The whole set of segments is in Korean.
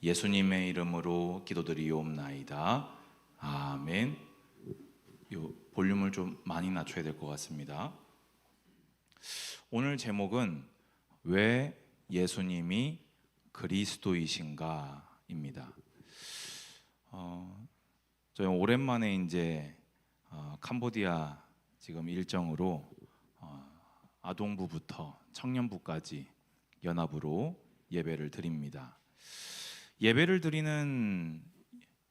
예수님의 이름으로 기도드리옵나이다. 아멘. 요 볼륨을 좀 많이 낮춰야 될 것 같습니다. 오늘 제목은 왜 예수님이 그리스도이신가입니다. 저희 오랜만에 이제 캄보디아 지금 일정으로 아동부부터 청년부까지 연합으로 예배를 드립니다. 예배를 드리는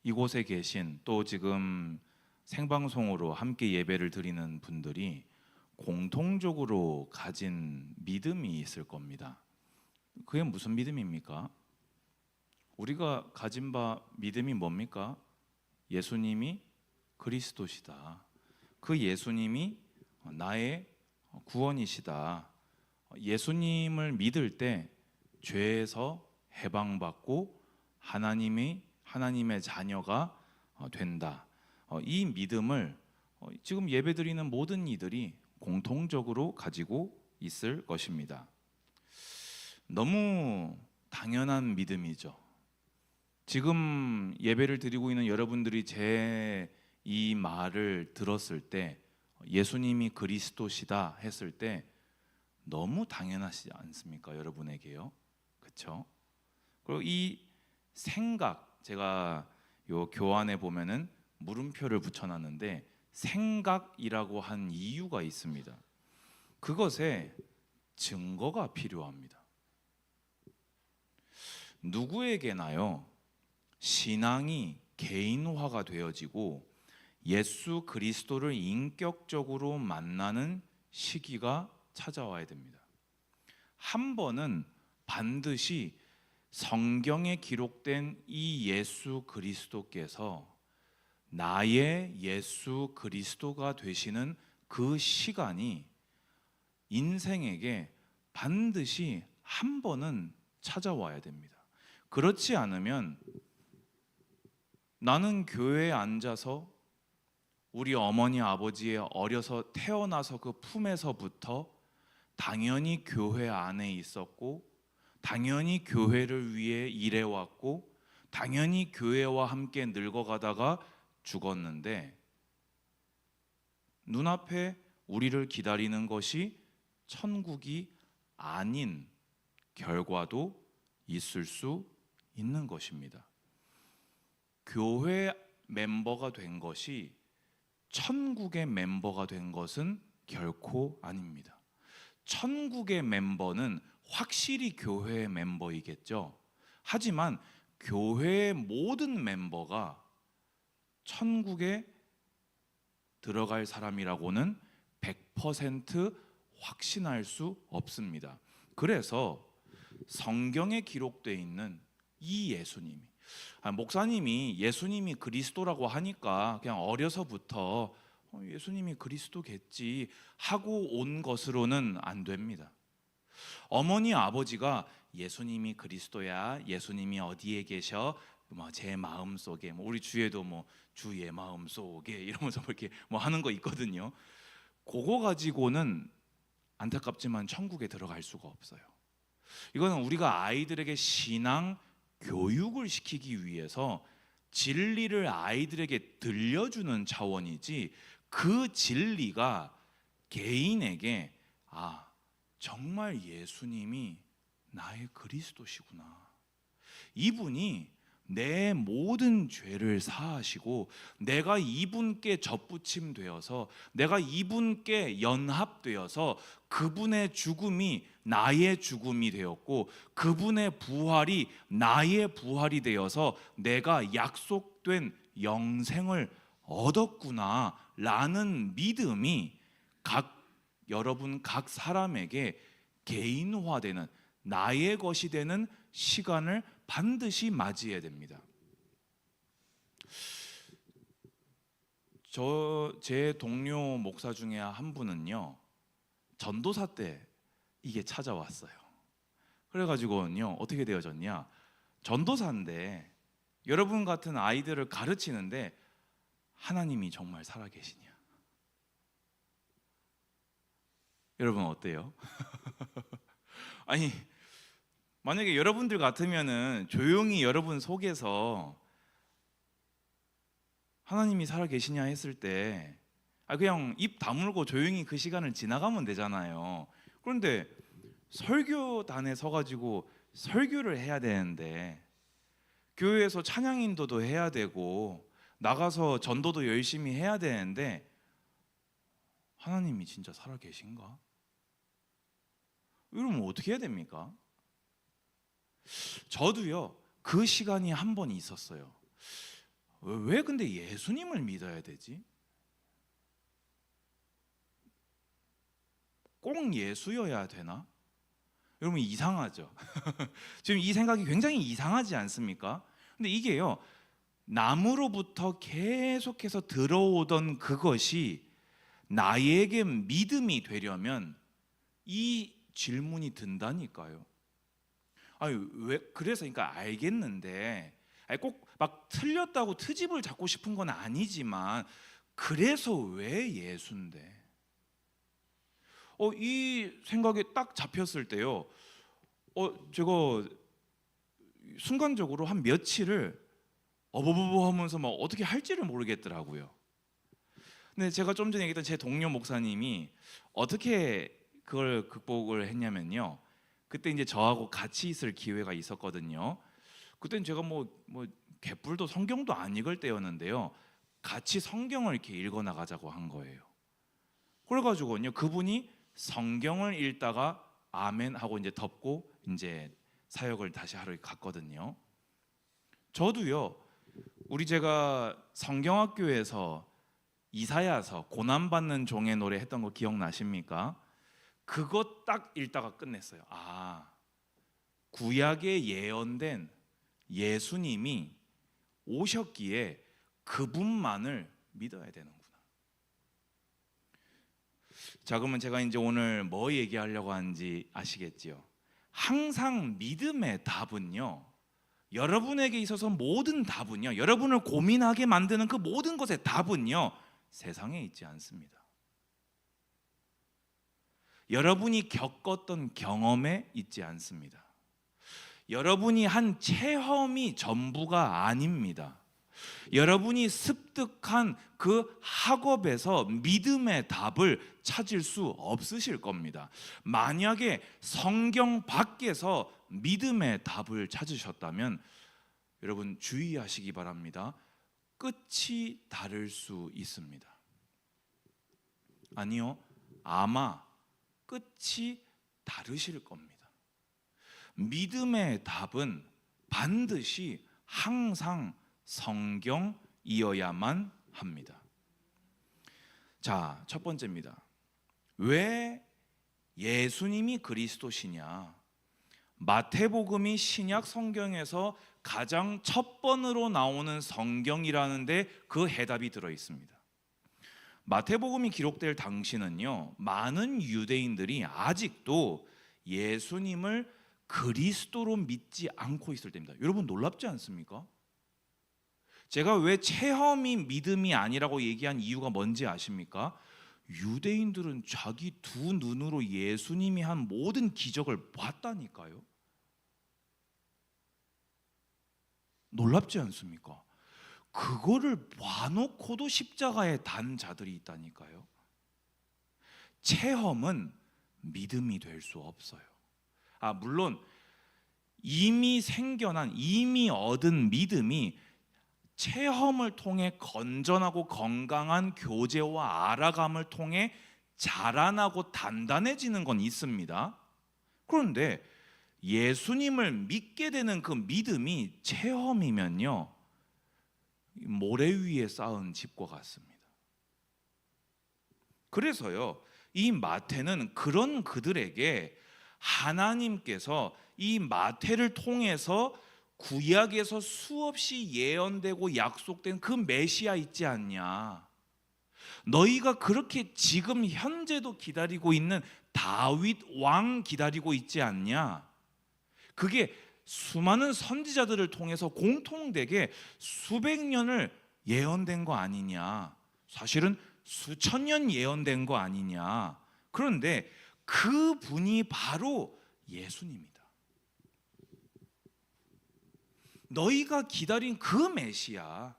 이곳에 계신 또 지금 생방송으로 함께 예배를 드리는 분들이 공통적으로 가진 믿음이 있을 겁니다. 그게 무슨 믿음입니까? 우리가 가진 바 믿음이 뭡니까? 예수님이 그리스도시다. 그 예수님이 나의 구원이시다. 예수님을 믿을 때 죄에서 해방받고 하나님의 자녀가 된다. 이 믿음을 지금 예배드리는 모든 이들이 공통적으로 가지고 있을 것입니다. 너무 당연한 믿음이죠. 지금 예배를 드리고 있는 여러분들이 제 이 말을 들었을 때 예수님이 그리스도시다 했을 때 너무 당연하지 않습니까? 여러분에게요. 그렇죠? 그리고 이 생각, 제가 요 교환에 보면은 물음표를 붙여놨는데 생각이라고 한 이유가 있습니다. 그것에 증거가 필요합니다. 누구에게나요, 신앙이 개인화가 되어지고 예수 그리스도를 인격적으로 만나는 시기가 찾아와야 됩니다. 한 번은 반드시 성경에 기록된 이 예수 그리스도께서 나의 예수 그리스도가 되시는 그 시간이 인생에게 반드시 한 번은 찾아와야 됩니다. 그렇지 않으면 나는 교회에 앉아서 우리 어머니 아버지의 어려서 태어나서 그 품에서부터 당연히 교회 안에 있었고 당연히 교회를 위해 일해왔고 당연히 교회와 함께 늙어가다가 죽었는데 눈앞에 우리를 기다리는 것이 천국이 아닌 결과도 있을 수 있는 것입니다. 교회 멤버가 된 것이 천국의 멤버가 된 것은 결코 아닙니다. 천국의 멤버는 확실히 교회의 멤버이겠죠. 하지만 교회의 모든 멤버가 천국에 들어갈 사람이라고는 100% 확신할 수 없습니다. 그래서 성경에 기록되어 있는 이 예수님이, 목사님이 예수님이 그리스도라고 하니까 그냥 어려서부터 예수님이 그리스도겠지 하고 온 것으로는 안 됩니다. 어머니 아버지가 예수님이 그리스도야, 예수님이 어디에 계셔, 제 마음 속에, 우리 주에도 주의 마음 속에 이러면서 이렇게 하는 거 있거든요. 그거 가지고는 안타깝지만 천국에 들어갈 수가 없어요. 이거는 우리가 아이들에게 신앙 교육을 시키기 위해서 진리를 아이들에게 들려주는 차원이지, 그 진리가 개인에게 정말 예수님이 나의 그리스도시구나, 이분이 내 모든 죄를 사하시고 내가 이분께 접붙임되어서 내가 이분께 연합되어서 그분의 죽음이 나의 죽음이 되었고 그분의 부활이 나의 부활이 되어서 내가 약속된 영생을 얻었구나 라는 믿음이 여러분 각 사람에게 개인화되는, 나의 것이 되는 시간을 반드시 맞이해야 됩니다. 제 동료 목사 중에 한 분은요, 전도사 때 이게 찾아왔어요. 그래가지고는요, 어떻게 되어졌냐, 전도사인데 여러분 같은 아이들을 가르치는데 하나님이 정말 살아계시냐? 여러분 어때요? 아니 만약에 여러분들 같으면은 조용히 여러분 속에서 하나님이 살아 계시냐 했을 때 그냥 입 다물고 조용히 그 시간을 지나가면 되잖아요. 그런데 설교단에 서가지고 설교를 해야 되는데, 교회에서 찬양 인도도 해야 되고 나가서 전도도 열심히 해야 되는데, 하나님이 진짜 살아 계신가? 이러면 어떻게 해야 됩니까? 저도요, 그 시간이 한 번 있었어요. 왜 근데 예수님을 믿어야 되지? 꼭 예수여야 되나? 여러분 이상하죠? 지금 이 생각이 굉장히 이상하지 않습니까? 근데 이게요, 남으로부터 계속해서 들어오던 그것이 나에게 믿음이 되려면 이 질문이 든다니까요. 왜 그래서 그러니까 알겠는데, 꼭 막 틀렸다고 트집을 잡고 싶은 건 아니지만, 그래서 왜 예수인데? 이 생각에 딱 잡혔을 때요, 제가 순간적으로 한 며칠을 어버버버 하면서 막 어떻게 할지를 모르겠더라고요. 근데 제가 좀 전에 얘기했던 제 동료 목사님이 어떻게 그걸 극복을 했냐면요, 그때 이제 저하고 같이 있을 기회가 있었거든요. 그때는 제가 뭐 개뿔도 성경도 안 읽을 때였는데요, 같이 성경을 이렇게 읽어 나가자고 한 거예요. 그래가지고요, 그분이 성경을 읽다가 아멘 하고 이제 덮고 이제 사역을 다시 하러 갔거든요. 저도요, 제가 성경학교에서 이사야서 고난받는 종의 노래 했던 거 기억나십니까? 그거 딱 읽다가 끝냈어요. 구약에 예언된 예수님이 오셨기에 그분만을 믿어야 되는구나. 자, 그러면 제가 이제 오늘 뭐 얘기하려고 하는지 아시겠지요? 항상 믿음의 답은요, 여러분에게 있어서 모든 답은요, 여러분을 고민하게 만드는 그 모든 것의 답은요, 세상에 있지 않습니다. 여러분이 겪었던 경험에 있지 않습니다. 여러분이 한 체험이 전부가 아닙니다. 여러분이 습득한 그 학업에서 믿음의 답을 찾을 수 없으실 겁니다. 만약에 성경 밖에서 믿음의 답을 찾으셨다면 여러분 주의하시기 바랍니다. 끝이 다를 수 있습니다. 아니요, 아마 끝이 다르실 겁니다. 믿음의 답은 반드시 항상 성경이어야만 합니다. 자, 첫 번째입니다. 왜 예수님이 그리스도시냐? 마태복음이 신약 성경에서 가장 첫 번으로 나오는 성경이라는데 그 해답이 들어 있습니다. 마태복음이 기록될 당시는요, 많은 유대인들이 아직도 예수님을 그리스도로 믿지 않고 있을 때입니다. 여러분 놀랍지 않습니까? 제가 왜 체험이 믿음이 아니라고 얘기한 이유가 뭔지 아십니까? 유대인들은 자기 두 눈으로 예수님이 한 모든 기적을 봤다니까요. 놀랍지 않습니까? 그거를 봐놓고도 십자가에 단 자들이 있다니까요. 체험은 믿음이 될 수 없어요. 물론 이미 생겨난, 이미 얻은 믿음이 체험을 통해 건전하고 건강한 교제와 알아감을 통해 자라나고 단단해지는 건 있습니다. 그런데 예수님을 믿게 되는 그 믿음이 체험이면요, 모래 위에 쌓은 집과 같습니다. 그래서요, 이 마태는 그런 그들에게 하나님께서 이 마태를 통해서 구약에서 수없이 예언되고 약속된 그 메시아 있지 않냐, 너희가 그렇게 지금 현재도 기다리고 있는 다윗 왕 기다리고 있지 않냐, 그게 수많은 선지자들을 통해서 공통되게 수백 년을 예언된 거 아니냐, 사실은 수천 년 예언된 거 아니냐. 그런데 그 분이 바로 예수님이다. 너희가 기다린 그 메시아,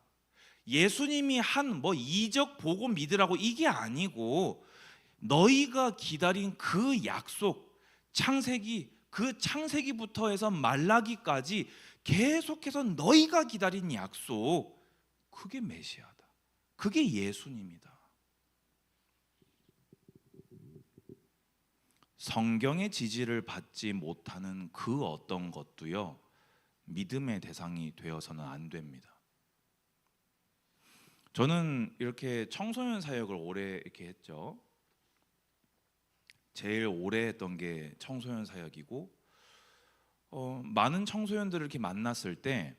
예수님이 한 뭐 이적 보고 믿으라고 이게 아니고 너희가 기다린 그 약속, 창세기, 그 창세기부터 해서 말라기까지 계속해서 너희가 기다린 약속, 그게 메시아다. 그게 예수님이다. 성경의 지지를 받지 못하는 그 어떤 것도요, 믿음의 대상이 되어서는 안 됩니다. 저는 이렇게 청소년 사역을 오래 이렇게 했죠. 제일 오래 했던 게 청소년 사역이고, 많은 청소년들을 이렇게 만났을 때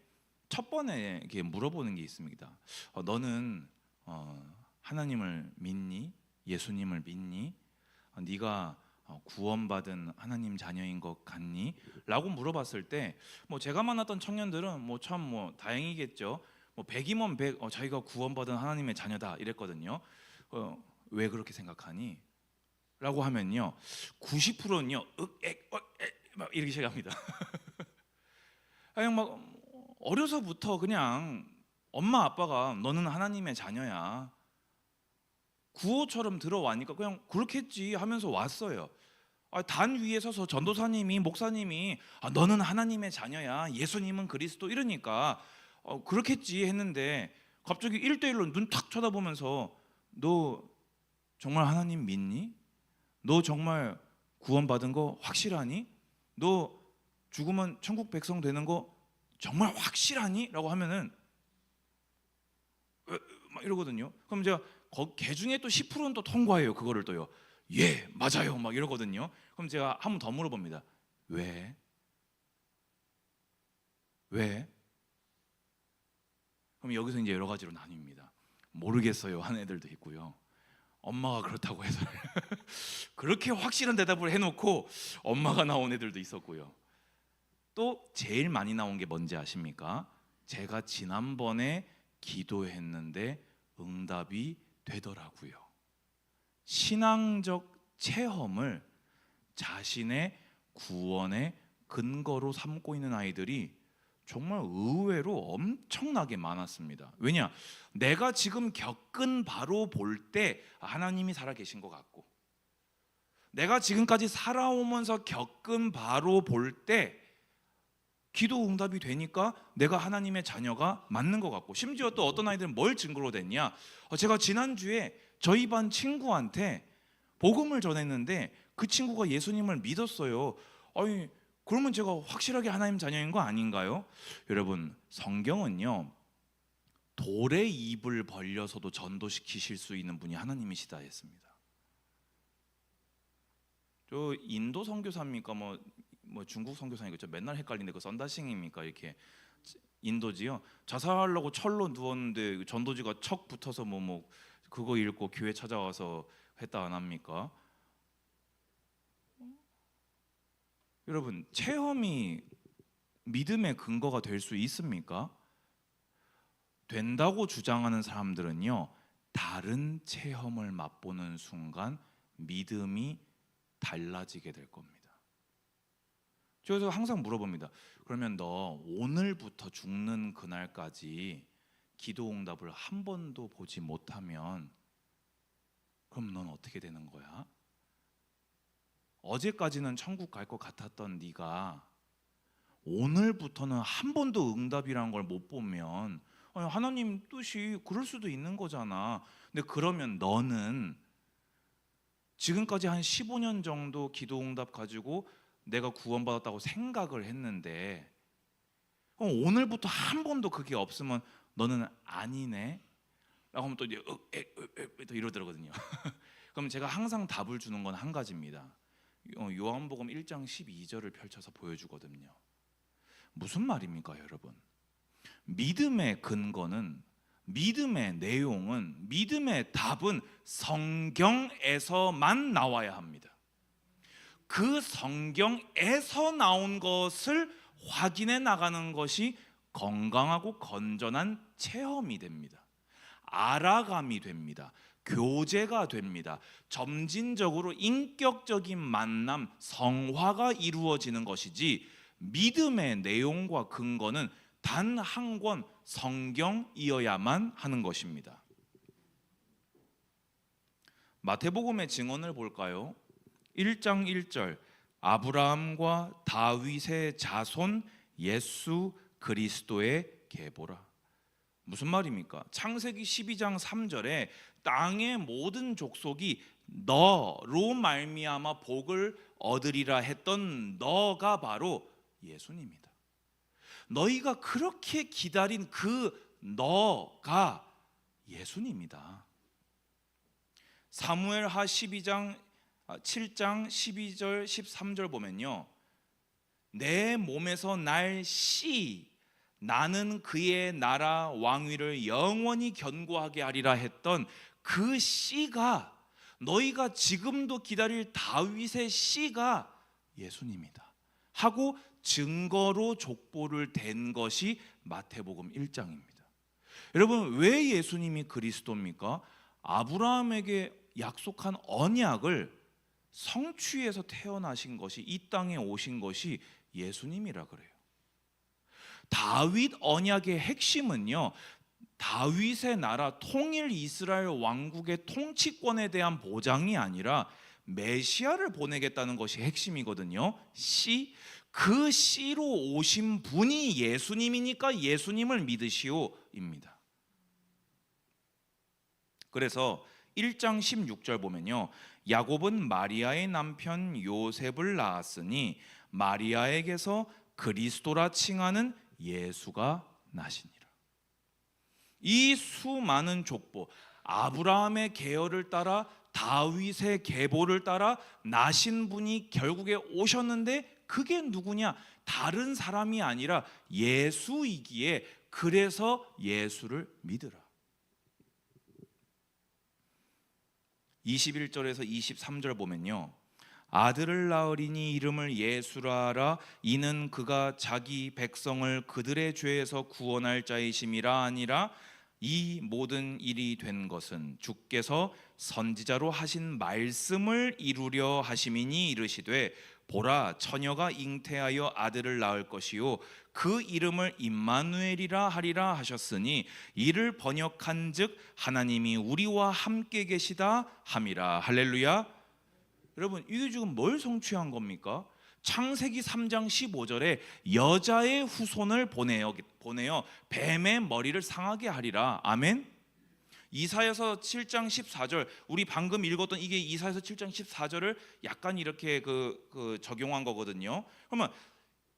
첫 번에 이렇게 물어보는 게 있습니다. 너는 하나님을 믿니? 예수님을 믿니? 네가 구원받은 하나님 자녀인 것 같니? 라고 물어봤을 때 뭐 제가 만났던 청년들은 뭐 참 뭐 다행이겠죠. 뭐 100이면 100 자기가 구원받은 하나님의 자녀다 이랬거든요. 왜 그렇게 생각하니? 라고 하면요 90%는요 막 이렇게 시작합니다. 그냥 막 어려서부터 그냥 엄마 아빠가 너는 하나님의 자녀야, 구호처럼 들어와니까 그냥 그렇겠지 하면서 왔어요. 단 위에 서서 전도사님이 목사님이 너는 하나님의 자녀야, 예수님은 그리스도 이러니까 그렇겠지 했는데 갑자기 1대1로 눈 탁 쳐다보면서 너 정말 하나님 믿니? 너 정말 구원받은 거 확실하니? 너 죽으면 천국 백성 되는 거 정말 확실하니? 라고 하면은 막 이러거든요. 그럼 제가 걔 중에 또 10%는 또 통과해요. 그거를 또요. 예, 맞아요. 막 이러거든요. 그럼 제가 한 번 더 물어봅니다. 왜? 왜? 그럼 여기서 이제 여러 가지로 나뉩니다. 모르겠어요 하는 애들도 있고요. 엄마가 그렇다고 해서 그렇게 확실한 대답을 해놓고 엄마가 나온 애들도 있었고요. 또 제일 많이 나온 게 뭔지 아십니까? 제가 지난번에 기도했는데 응답이 되더라고요. 신앙적 체험을 자신의 구원의 근거로 삼고 있는 아이들이 정말 의외로 엄청나게 많았습니다. 왜냐? 내가 지금 겪은 바로 볼 때 하나님이 살아계신 것 같고, 내가 지금까지 살아오면서 겪은 바로 볼 때 기도 응답이 되니까 내가 하나님의 자녀가 맞는 것 같고, 심지어 또 어떤 아이들은 뭘 증거로 됐냐? 제가 지난주에 저희 반 친구한테 복음을 전했는데 그 친구가 예수님을 믿었어요. 아니 그러면 제가 확실하게 하나님 자녀인 거 아닌가요? 여러분, 성경은요 돌의 입을 벌려서도 전도시키실 수 있는 분이 하나님이시다 했습니다. 저 인도 선교사입니까? 뭐 중국 선교사니까 맨날 헷갈리는데 그 썬다싱입니까? 이렇게 인도지요. 자살하려고 철로 누웠는데 전도지가 척 붙어서 뭐 그거 읽고 교회 찾아와서 했다 안 합니까? 여러분, 체험이 믿음의 근거가 될 수 있습니까? 된다고 주장하는 사람들은요 다른 체험을 맛보는 순간 믿음이 달라지게 될 겁니다. 그래서 항상 물어봅니다. 그러면 너 오늘부터 죽는 그날까지 기도 응답을 한 번도 보지 못하면 그럼 넌 어떻게 되는 거야? 어제까지는 천국 갈 것 같았던 네가 오늘부터는 한 번도 응답이라는 걸 못 보면 하나님 뜻이 그럴 수도 있는 거잖아. 근데 그러면 너는 지금까지 한 15년 정도 기도 응답 가지고 내가 구원받았다고 생각을 했는데 오늘부터 한 번도 그게 없으면 너는 아니네 라고 하면 또 이제 또 이러더라거든요. 그럼 제가 항상 답을 주는 건 한 가지입니다. 요한복음 1장 12절을 펼쳐서 보여주거든요. 무슨 말입니까 여러분? 믿음의 근거는, 믿음의 내용은, 믿음의 답은 성경에서만 나와야 합니다. 그 성경에서 나온 것을 확인해 나가는 것이 건강하고 건전한 체험이 됩니다. 알아감이 됩니다. 교제가 됩니다. 점진적으로 인격적인 만남, 성화가 이루어지는 것이지 믿음의 내용과 근거는 단 한 권 성경이어야만 하는 것입니다. 마태복음의 증언을 볼까요? 1장 1절 아브라함과 다윗의 자손 예수 그리스도의 계보라. 무슨 말입니까? 창세기 12장 3절에 땅의 모든 족속이 너로 말미암아 복을 얻으리라 했던 너가 바로 예수님이다. 너희가 그렇게 기다린 그 너가 예수님이다. 사무엘하 7장 12절 13절 보면요, 내 몸에서 날 씨 나는 그의 나라 왕위를 영원히 견고하게 하리라 했던 그 씨가, 너희가 지금도 기다릴 다윗의 씨가 예수님이다 하고 증거로 족보를 댄 것이 마태복음 1장입니다. 여러분, 왜 예수님이 그리스도입니까? 아브라함에게 약속한 언약을 성취해서 태어나신 것이, 이 땅에 오신 것이 예수님이라 그래요. 다윗 언약의 핵심은요, 다윗의 나라 통일 이스라엘 왕국의 통치권에 대한 보장이 아니라 메시아를 보내겠다는 것이 핵심이거든요. 그 씨로 오신 분이 예수님이니까 예수님을 믿으시오입니다. 그래서 1장 16절 보면요, 야곱은 마리아의 남편 요셉을 낳았으니 마리아에게서 그리스도라 칭하는 예수가 나시니라. 이 수많은 족보, 아브라함의 계열을 따라 다윗의 계보를 따라 나신 분이 결국에 오셨는데, 그게 누구냐? 다른 사람이 아니라 예수이기에 그래서 예수를 믿으라. 21절에서 23절 보면요, 아들을 낳으리니 이름을 예수라 하라. 이는 그가 자기 백성을 그들의 죄에서 구원할 자이심이라 아니라 이 모든 일이 된 것은 주께서 선지자로 하신 말씀을 이루려 하심이니 이르시되 보라, 처녀가 잉태하여 아들을 낳을 것이요 그 이름을 임마누엘이라 하리라 하셨으니 이를 번역한즉 하나님이 우리와 함께 계시다 함이라. 할렐루야. 여러분, 이게 지금 뭘 성취한 겁니까? 창세기 3장 15절에 여자의 후손을 보내어 뱀의 머리를 상하게 하리라. 아멘. 이사야서 7장 14절, 우리 방금 읽었던 이게 이사야서 7장 14절을 약간 이렇게 적용한 거거든요. 그러면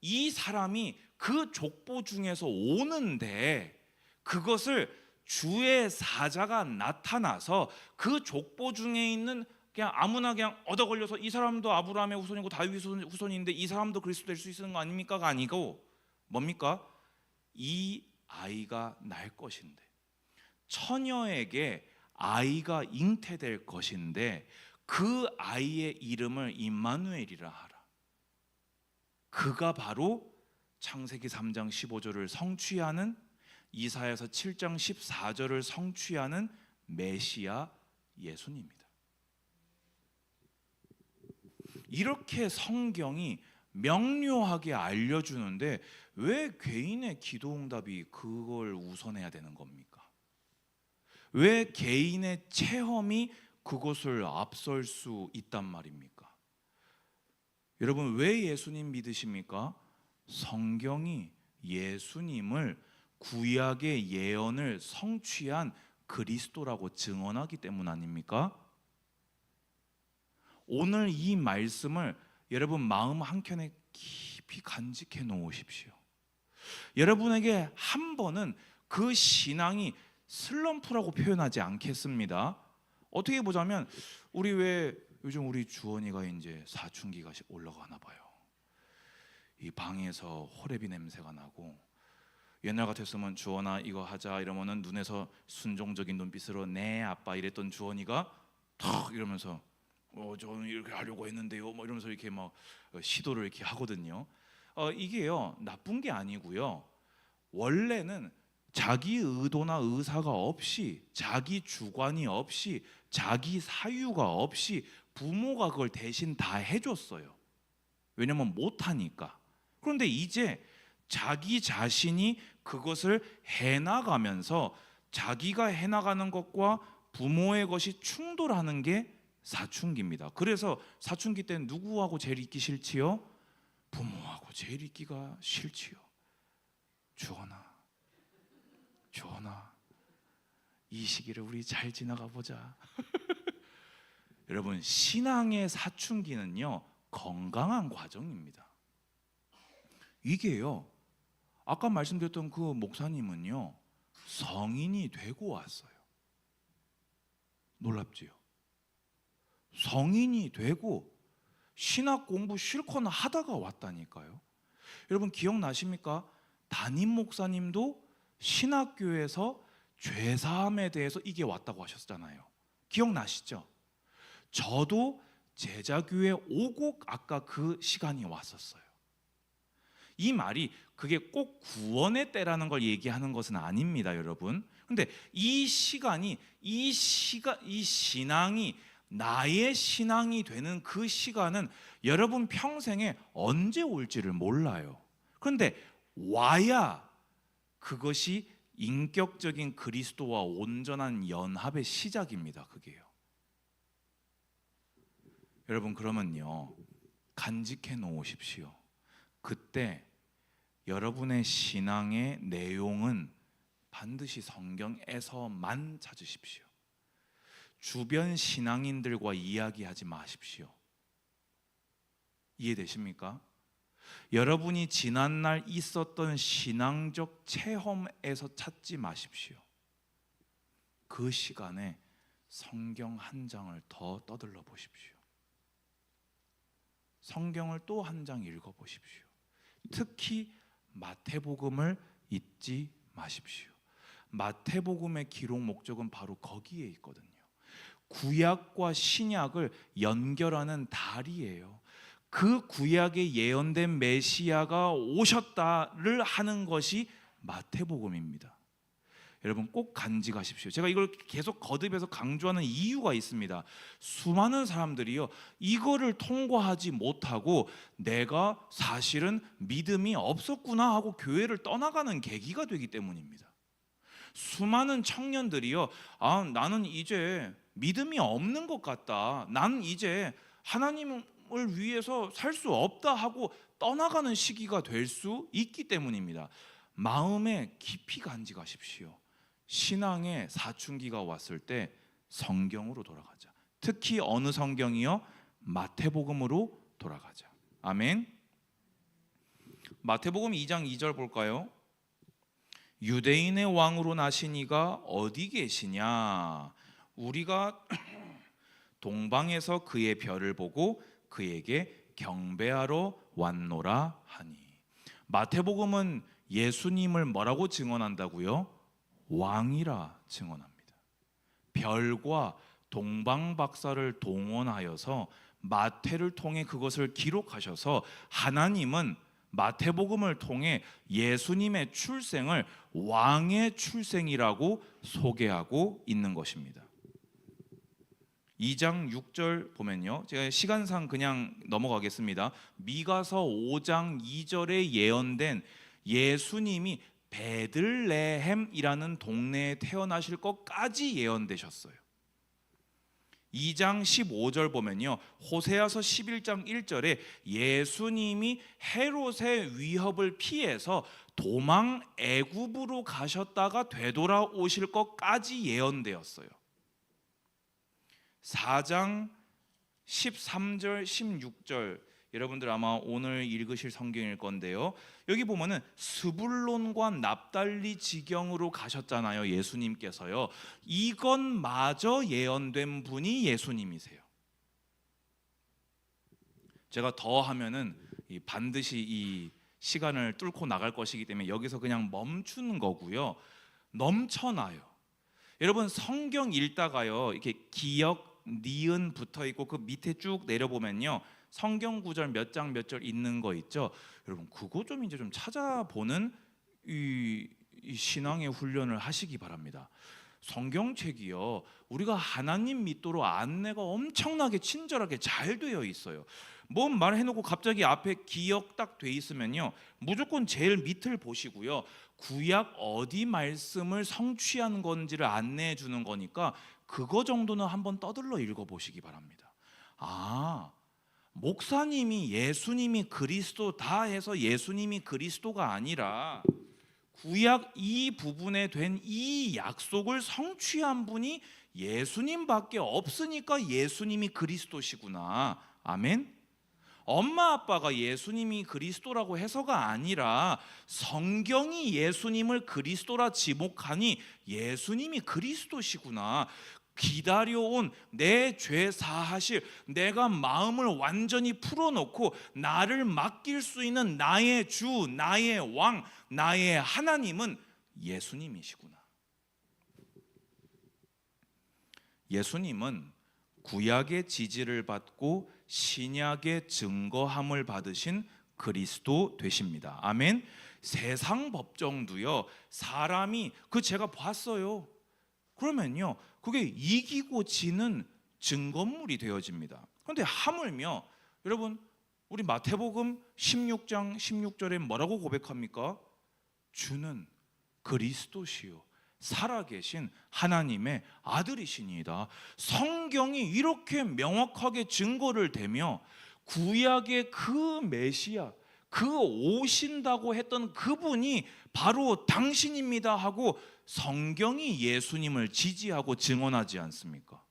이 사람이 그 족보 중에서 오는데, 그것을 주의 사자가 나타나서 그 족보 중에 있는 그냥 아무나 그냥 얻어 걸려서 이 사람도 아브라함의 후손이고 다윗 후손인데 이 사람도 그리스도 될 수 있는 거 아닙니까가 아니고 뭡니까? 이 아이가 날 것인데, 처녀에게 아이가 잉태될 것인데 그 아이의 이름을 임마누엘이라 하라. 그가 바로 창세기 3장 15절을 성취하는, 이사야서 7장 14절을 성취하는 메시아 예수님입니다. 이렇게 성경이 명료하게 알려주는데 왜 개인의 기도응답이 그걸 우선해야 되는 겁니까? 왜 개인의 체험이 그것을 앞설 수 있단 말입니까? 여러분, 왜 예수님 믿으십니까? 성경이 예수님을 구약의 예언을 성취한 그리스도라고 증언하기 때문 아닙니까? 오늘 이 말씀을 여러분 마음 한켠에 깊이 간직해 놓으십시오. 여러분에게 한 번은 그 신앙이 슬럼프라고 표현하지 않겠습니다. 어떻게 보자면, 우리 왜 요즘 우리 주원이가 이제 사춘기가 올라가나 봐요. 이 방에서 호레비 냄새가 나고, 옛날 같았으면 주원아 이거 하자 이러면은 눈에서 순종적인 눈빛으로 네 아빠 이랬던 주원이가 탁 이러면서 저는 이렇게 하려고 했는데요 뭐 이러면서 이렇게 막 시도를 이렇게 하거든요. 이게요 나쁜 게 아니고요, 원래는 자기 의도나 의사가 없이, 자기 주관이 없이, 자기 사유가 없이 부모가 그걸 대신 다 해줬어요. 왜냐면 못하니까. 그런데 이제 자기 자신이 그것을 해나가면서 자기가 해나가는 것과 부모의 것이 충돌하는 게 사춘기입니다. 그래서 사춘기 때는 누구하고 제일 있기 싫지요? 부모하고 제일 있기가 싫지요. 주원아, 이 시기를 우리 잘 지나가 보자. 여러분, 신앙의 사춘기는요, 건강한 과정입니다. 이게요, 아까 말씀드렸던 그 목사님은요, 성인이 되고 왔어요. 놀랍지요? 성인이 되고 신학 공부 실컷 하다가 왔다니까요. 여러분 기억나십니까? 담임 목사님도 신학교에서 죄사함에 대해서 이게 왔다고 하셨잖아요. 기억나시죠? 저도 제자교회 오고 아까 그 시간이 왔었어요. 이 말이 그게 꼭 구원의 때라는 걸 얘기하는 것은 아닙니다, 여러분. 근데 이 시간이 이 신앙이 나의 신앙이 되는 그 시간은 여러분 평생에 언제 올지를 몰라요. 그런데 와야 그것이 인격적인 그리스도와 온전한 연합의 시작입니다. 그게요. 여러분 그러면요, 간직해 놓으십시오. 그때 여러분의 신앙의 내용은 반드시 성경에서만 찾으십시오. 주변 신앙인들과 이야기하지 마십시오. 이해되십니까? 여러분이 지난날 있었던 신앙적 체험에서 찾지 마십시오. 그 시간에 성경 한 장을 더 떠들러 보십시오. 성경을 또 한 장 읽어 보십시오. 특히 마태복음을 잊지 마십시오. 마태복음의 기록 목적은 바로 거기에 있거든요. 구약과 신약을 연결하는 다리예요. 그 구약에 예언된 메시아가 오셨다를 하는 것이 마태복음입니다. 여러분 꼭 간직하십시오. 제가 이걸 계속 거듭해서 강조하는 이유가 있습니다. 수많은 사람들이요, 이거를 통과하지 못하고 내가 사실은 믿음이 없었구나 하고 교회를 떠나가는 계기가 되기 때문입니다. 수많은 청년들이요, 나는 이제 믿음이 없는 것 같다, 나는 이제 하나님을 위해서 살 수 없다 하고 떠나가는 시기가 될 수 있기 때문입니다. 마음에 깊이 간직하십시오. 신앙의 사춘기가 왔을 때 성경으로 돌아가자. 특히 어느 성경이요? 마태복음으로 돌아가자. 아멘. 마태복음 2장 2절 볼까요? 유대인의 왕으로 나신 이가 어디 계시냐? 우리가 동방에서 그의 별을 보고 그에게 경배하러 왔노라 하니. 마태복음은 예수님을 뭐라고 증언한다고요? 왕이라 증언합니다. 별과 동방 박사를 동원하여서 마태를 통해 그것을 기록하셔서 하나님은 마태복음을 통해 예수님의 출생을 왕의 출생이라고 소개하고 있는 것입니다. 2장 6절 보면요, 제가 시간상 그냥 넘어가겠습니다. 미가서 5장 2절에 예언된 예수님이 베들레헴이라는 동네에 태어나실 것까지 예언되셨어요. 2장 15절 보면요, 호세아서 11장 1절에 예수님이 헤롯의 위협을 피해서 도망 애굽으로 가셨다가 되돌아오실 것까지 예언되었어요. 4장 13절 16절 여러분들 아마 오늘 읽으실 성경일 건데요, 여기 보면은 스불론과 납달리 지경으로 가셨잖아요, 예수님께서요. 이것마저 예언된 분이 예수님이세요. 제가 더 하면은 반드시 이 시간을 뚫고 나갈 것이기 때문에 여기서 그냥 멈추는 거고요. 넘쳐나요. 여러분 성경 읽다가요, 이렇게 기역, 니은 붙어 있고 그 밑에 쭉 내려보면요, 성경 구절 몇 장 몇 절 있는 거 있죠. 여러분 그거 좀 이제 좀 찾아보는 이 신앙의 훈련을 하시기 바랍니다. 성경책이요, 우리가 하나님 믿도록 안내가 엄청나게 친절하게 잘 되어 있어요. 뭔 말 해놓고 갑자기 앞에 기억 딱 돼 있으면요, 무조건 제일 밑을 보시고요, 구약 어디 말씀을 성취하는 건지를 안내해 주는 거니까 그거 정도는 한번 떠들러 읽어보시기 바랍니다. 아, 목사님이 예수님이 그리스도다 해서 예수님이 그리스도가 아니라 구약 이 부분에 된 이 약속을 성취한 분이 예수님밖에 없으니까 예수님이 그리스도시구나. 아멘. 엄마 아빠가 예수님이 그리스도라고 해서가 아니라 성경이 예수님을 그리스도라 지목하니 예수님이 그리스도시구나. 기다려온 내 죄 사하실, 내가 마음을 완전히 풀어놓고 나를 맡길 수 있는 나의 주, 나의 왕, 나의 하나님은 예수님이시구나. 예수님은 구약의 지지를 받고 신약의 증거함을 받으신 그리스도 되십니다. 아멘. 세상 법정도요, 사람이 제가 봤어요. 그러면요, 그게 이기고 지는 증거물이 되어집니다. 그런데 하물며 여러분, 우리 마태복음 16장 16절에 뭐라고 고백합니까? 주는 그리스도시요 살아계신 하나님의 아들이시니이다. 성경이 이렇게 명확하게 증거를 대며 구약의 그 메시아, 그 오신다고 했던 그분이 바로 당신입니다 하고 성경이 예수님을 지지하고 증언하지 않습니까?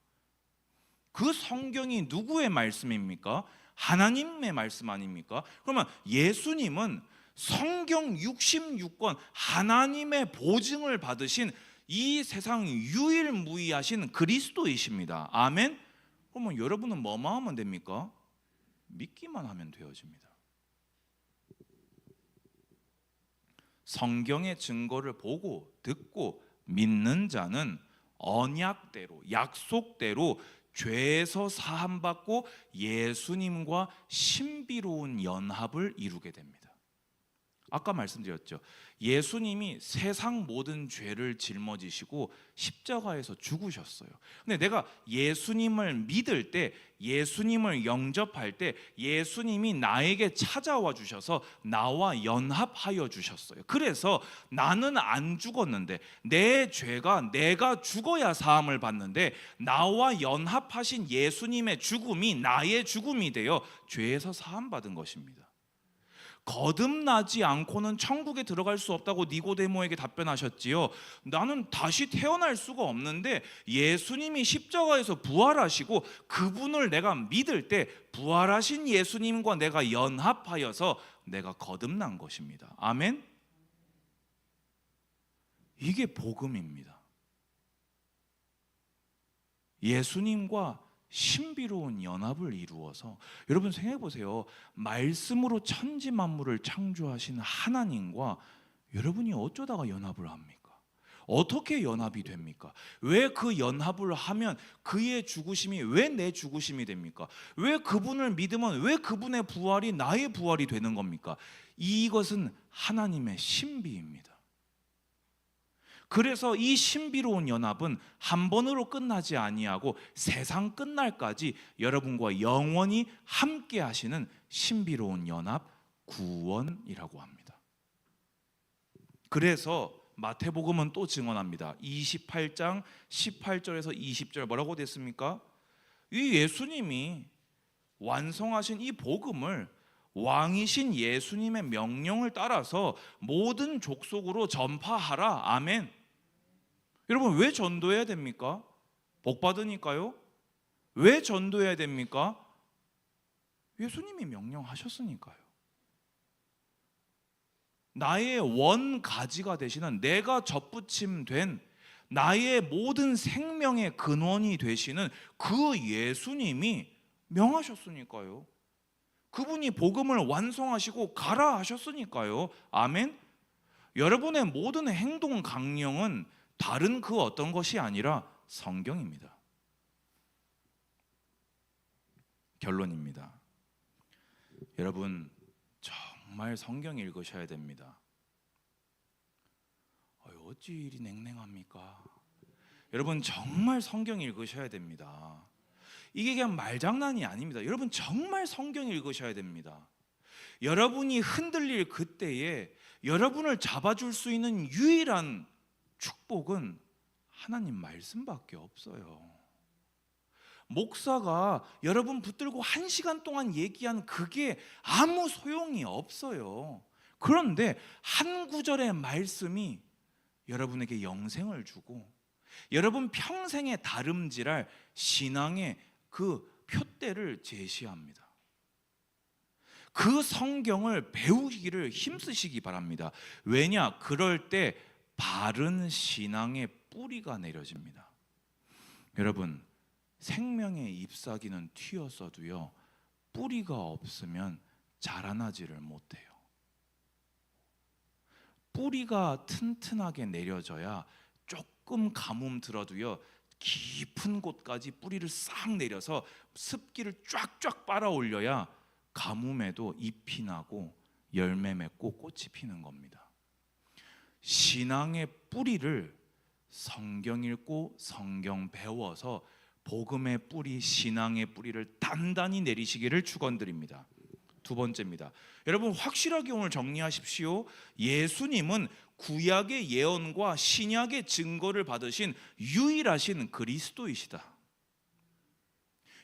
그 성경이 누구의 말씀입니까? 하나님의 말씀 아닙니까? 그러면 예수님은 성경 66권 하나님의 보증을 받으신 이 세상 유일무이하신 그리스도이십니다. 아멘. 그러면 여러분은 뭐만 하면 됩니까? 믿기만 하면 되어집니다. 성경의 증거를 보고 듣고 믿는 자는 언약대로, 약속대로 죄에서 사함받고 예수님과 신비로운 연합을 이루게 됩니다. 아까 말씀드렸죠. 예수님이 세상 모든 죄를 짊어지시고 십자가에서 죽으셨어요. 근데 내가 예수님을 믿을 때, 예수님을 영접할 때 예수님이 나에게 찾아와 주셔서 나와 연합하여 주셨어요. 그래서 나는 안 죽었는데, 내 죄가 내가 죽어야 사함을 받는데, 나와 연합하신 예수님의 죽음이 나의 죽음이 되어 죄에서 사함 받은 것입니다. 거듭나지 않고는 천국에 들어갈 수 없다고 니고데모에게 답변하셨지요. 나는 다시 태어날 수가 없는데 예수님이 십자가에서 부활하시고 그분을 내가 믿을 때 부활하신 예수님과 내가 연합하여서 내가 거듭난 것입니다. 아멘. 이게 복음입니다. 예수님과 신비로운 연합을 이루어서, 여러분 생각해 보세요. 말씀으로 천지 만물을 창조하신 하나님과 여러분이 어쩌다가 연합을 합니까? 어떻게 연합이 됩니까? 왜 그 연합을 하면 그의 죽으심이 왜 내 죽으심이 됩니까? 왜 그분을 믿으면 왜 그분의 부활이 나의 부활이 되는 겁니까? 이것은 하나님의 신비입니다. 그래서 이 신비로운 연합은 한 번으로 끝나지 아니하고 세상 끝날까지 여러분과 영원히 함께 하시는 신비로운 연합, 구원이라고 합니다. 그래서 마태복음은 또 증언합니다. 28장 18절에서 20절 뭐라고 됐습니까? 이 예수님이 완성하신 이 복음을 왕이신 예수님의 명령을 따라서 모든 족속으로 전파하라. 아멘. 여러분, 왜 전도해야 됩니까? 복 받으니까요. 왜 전도해야 됩니까? 예수님이 명령하셨으니까요. 나의 원가지가 되시는, 내가 접붙임된 나의 모든 생명의 근원이 되시는 그 예수님이 명하셨으니까요. 그분이 복음을 완성하시고 가라 하셨으니까요. 아멘. 여러분의 모든 행동 강령은 다른 그 어떤 것이 아니라 성경입니다. 결론입니다. 여러분 정말 성경 읽으셔야 됩니다. 어찌 이리 냉랭합니까? 여러분 정말 성경 읽으셔야 됩니다. 이게 그냥 말장난이 아닙니다. 여러분 정말 성경 읽으셔야 됩니다. 여러분이 흔들릴 그때에 여러분을 잡아줄 수 있는 유일한 축복은 하나님 말씀밖에 없어요. 목사가 여러분 붙들고 1시간 동안 얘기한 그게 아무 소용이 없어요. 그런데 한 구절의 말씀이 여러분에게 영생을 주고 여러분 평생에 다름질할 신앙의 그 표대를 제시합니다. 그 성경을 배우기를 힘쓰시기 바랍니다. 왜냐? 그럴 때 바른 신앙의 뿌리가 내려집니다. 여러분, 생명의 잎사귀는 튀었어도요, 뿌리가 없으면 자라나지를 못해요. 뿌리가 튼튼하게 내려져야 조금 가뭄 들어도요, 깊은 곳까지 뿌리를 싹 내려서 습기를 쫙쫙 빨아 올려야 가뭄에도 잎이 나고 열매 맺고 꽃이 피는 겁니다. 신앙의 뿌리를 성경 읽고 성경 배워서 복음의 뿌리, 신앙의 뿌리를 단단히 내리시기를 축원드립니다. 두 번째입니다. 여러분 확실하게 오늘 정리하십시오. 예수님은 구약의 예언과 신약의 증거를 받으신 유일하신 그리스도이시다.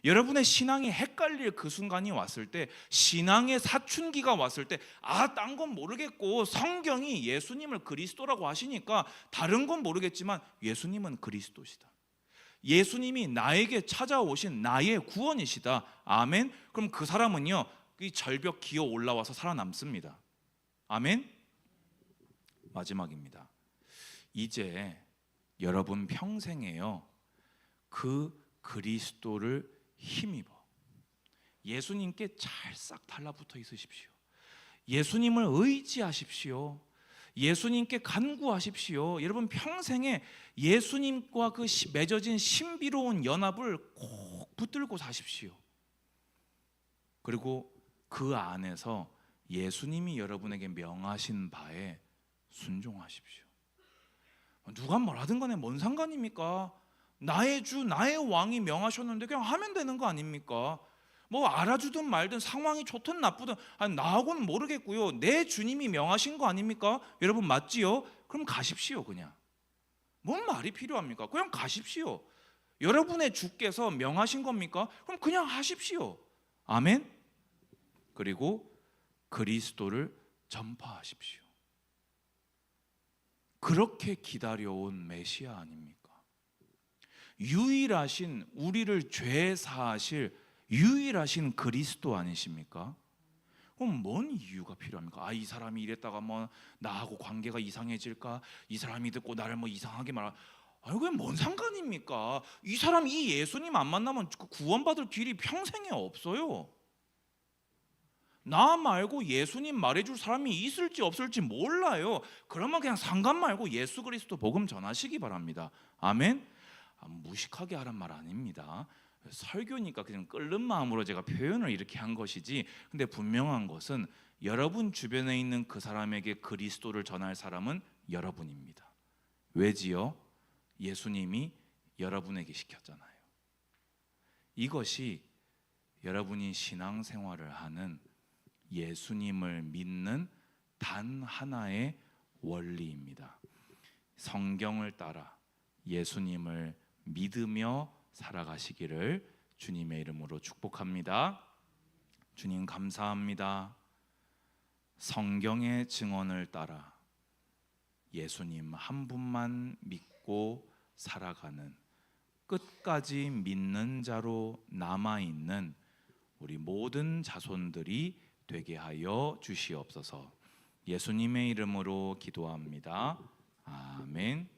여러분의 신앙이 헷갈릴 그 순간이 왔을 때, 신앙의 사춘기가 왔을 때, 딴 건 모르겠고 성경이 예수님을 그리스도라고 하시니까 다른 건 모르겠지만 예수님은 그리스도시다. 예수님이 나에게 찾아오신 나의 구원이시다. 아멘. 그럼 그 사람은요, 이 절벽 기어 올라와서 살아남습니다. 아멘. 마지막입니다. 이제 여러분 평생에요, 그 그리스도를 힘입어 예수님께 잘 싹 달라붙어 있으십시오. 예수님을 의지하십시오. 예수님께 간구하십시오. 여러분 평생에 예수님과 그 맺어진 신비로운 연합을 꼭 붙들고 사십시오. 그리고 그 안에서 예수님이 여러분에게 명하신 바에 순종하십시오. 누가 뭐라든 간에 뭔 상관입니까? 나의 주, 나의 왕이 명하셨는데 그냥 하면 되는 거 아닙니까? 뭐 알아주든 말든 상황이 좋든 나쁘든 나하고는 모르겠고요. 내 주님이 명하신 거 아닙니까? 여러분 맞지요? 그럼 가십시오. 그냥 뭔 말이 필요합니까? 그냥 가십시오. 여러분의 주께서 명하신 겁니까? 그럼 그냥 하십시오. 아멘. 그리고 그리스도를 전파하십시오. 그렇게 기다려온 메시아 아닙니까? 유일하신, 우리를 죄 사하실 유일하신 그리스도 아니십니까? 그럼 뭔 이유가 필요합니까? 이 사람이 이랬다가 뭐 나하고 관계가 이상해질까? 이 사람이 듣고 나를 뭐 이상하게 그게 뭔 상관입니까? 이 사람, 이 예수님 안 만나면 구원받을 길이 평생에 없어요. 나 말고 예수님 말해줄 사람이 있을지 없을지 몰라요. 그러면 그냥 상관 말고 예수 그리스도 복음 전하시기 바랍니다. 아멘. 무식하게 하란 말 아닙니다. 설교니까 그냥 끓는 마음으로 제가 표현을 이렇게 한 것이지, 근데 분명한 것은 여러분 주변에 있는 그 사람에게 그리스도를 전할 사람은 여러분입니다. 왜지요? 예수님이 여러분에게 시켰잖아요. 이것이 여러분이 신앙생활을 하는, 예수님을 믿는 단 하나의 원리입니다. 성경을 따라 예수님을 믿으며 살아가시기를 주님의 이름으로 축복합니다. 주님 감사합니다. 성경의 증언을 따라 예수님 한 분만 믿고 살아가는, 끝까지 믿는 자로 남아있는 우리 모든 자손들이 되게 하여 주시옵소서. 예수님의 이름으로 기도합니다. 아멘.